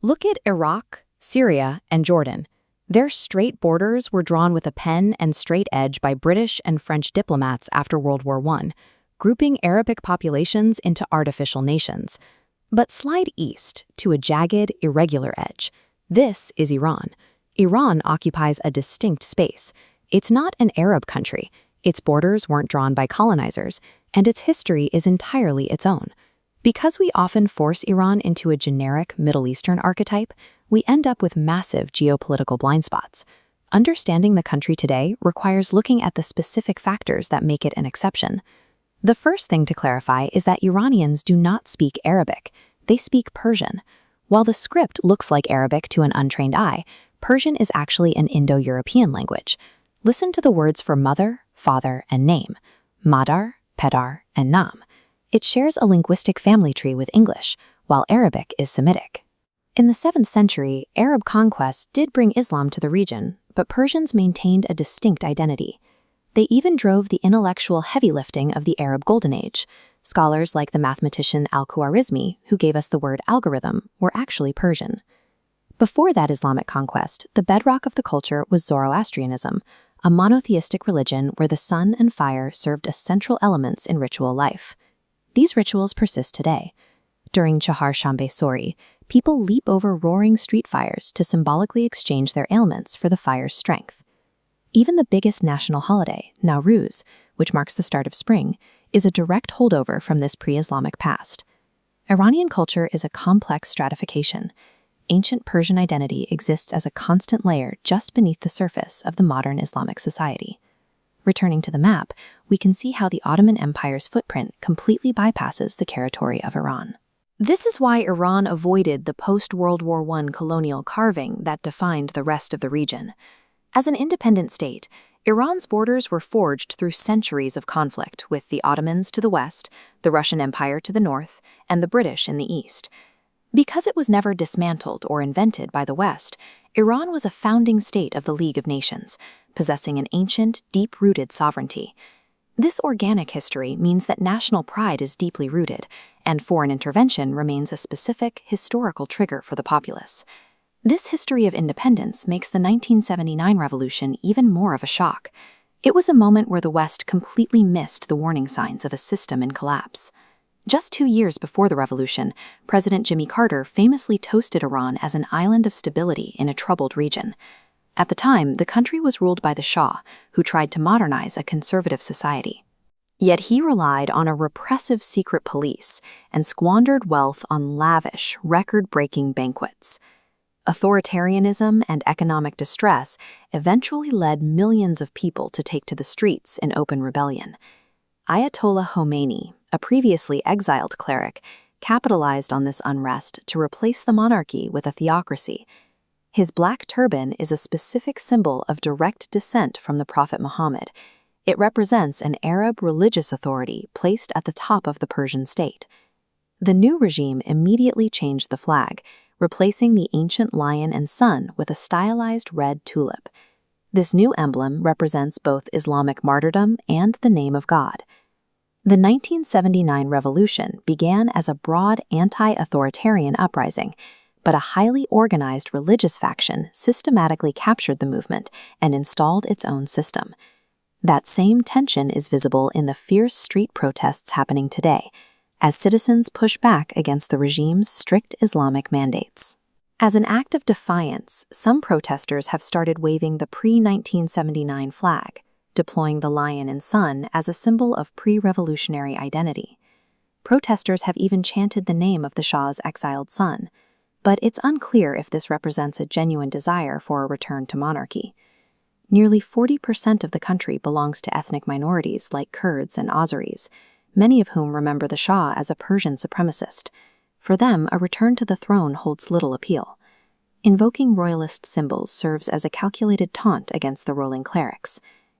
Look at Iraq, Syria, and Jordan. Their straight borders were drawn with a pen and straight edge by British and French diplomats after World War I, grouping Arabic populations into artificial nations. But slide east to a jagged, irregular edge. This is Iran. Iran occupies a distinct space. It's not an Arab country. Its borders weren't drawn by colonizers, and its history is entirely its own. Because we often force Iran into a generic Middle Eastern archetype, we end up with massive geopolitical blind spots. Understanding the country today requires looking at the specific factors that make it an exception. The first thing to clarify is that Iranians do not speak Arabic. They speak Persian. While the script looks like Arabic to an untrained eye, Persian is actually an Indo-European language. Listen to the words for mother, father, and name: Madar, Pedar, and Nam. It shares a linguistic family tree with English, while Arabic is Semitic. In the 7th century, Arab conquests did bring Islam to the region, but Persians maintained a distinct identity. They even drove the intellectual heavy lifting of the Arab Golden Age. Scholars like the mathematician Al-Khwarizmi, who gave us the word algorithm, were actually Persian. Before that Islamic conquest, the bedrock of the culture was Zoroastrianism, a monotheistic religion where the sun and fire served as central elements in ritual life. These rituals persist today. During Chahar Shambe Sori, people leap over roaring street fires to symbolically exchange their ailments for the fire's strength. Even the biggest national holiday, Nowruz, which marks the start of spring, is a direct holdover from this pre-Islamic past. Iranian culture is a complex stratification. Ancient Persian identity exists as a constant layer just beneath the surface of the modern Islamic society. Returning to the map, we can see how the Ottoman Empire's footprint completely bypasses the territory of Iran. This is why Iran avoided the post-World War I colonial carving that defined the rest of the region. As an independent state, Iran's borders were forged through centuries of conflict with the Ottomans to the west, the Russian Empire to the north, and the British in the east. Because it was never dismantled or invented by the West, Iran was a founding state of the League of Nations, possessing an ancient, deep-rooted sovereignty. This organic history means that national pride is deeply rooted, and foreign intervention remains a specific, historical trigger for the populace. This history of independence makes the 1979 revolution even more of a shock. It was a moment where the West completely missed the warning signs of a system in collapse. Just 2 years before the revolution, President Jimmy Carter famously toasted Iran as an island of stability in a troubled region. At the time, the country was ruled by the Shah, who tried to modernize a conservative society. Yet he relied on a repressive secret police and squandered wealth on lavish, record-breaking banquets. Authoritarianism and economic distress eventually led millions of people to take to the streets in open rebellion. Ayatollah Khomeini, a previously exiled cleric, capitalized on this unrest to replace the monarchy with a theocracy. His black turban is a specific symbol of direct descent from the Prophet Muhammad. It represents an Arab religious authority placed at the top of the Persian state. The new regime immediately changed the flag, replacing the ancient lion and sun with a stylized red tulip. This new emblem represents both Islamic martyrdom and the name of God. The 1979 revolution began as a broad anti-authoritarian uprising, but a highly organized religious faction systematically captured the movement and installed its own system. That same tension is visible in the fierce street protests happening today, as citizens push back against the regime's strict Islamic mandates. As an act of defiance, some protesters have started waving the pre-1979 flag, deploying the lion and sun as a symbol of pre-revolutionary identity. Protesters have even chanted the name of the Shah's exiled son, but it's unclear if this represents a genuine desire for a return to monarchy. Nearly 40% of the country belongs to ethnic minorities like Kurds and Azeris, many of whom remember the Shah as a Persian supremacist. For them, a return to the throne holds little appeal. Invoking royalist symbols serves as a calculated taunt against the ruling clerics.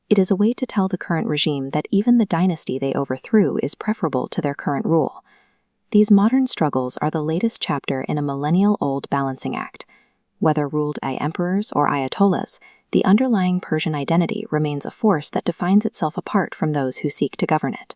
It is a way to tell the current regime that even the dynasty they overthrew is preferable to their current rule. These modern struggles are the latest chapter in a millennial-old balancing act. Whether ruled by emperors or ayatollahs, the underlying Persian identity remains a force that defines itself apart from those who seek to govern it.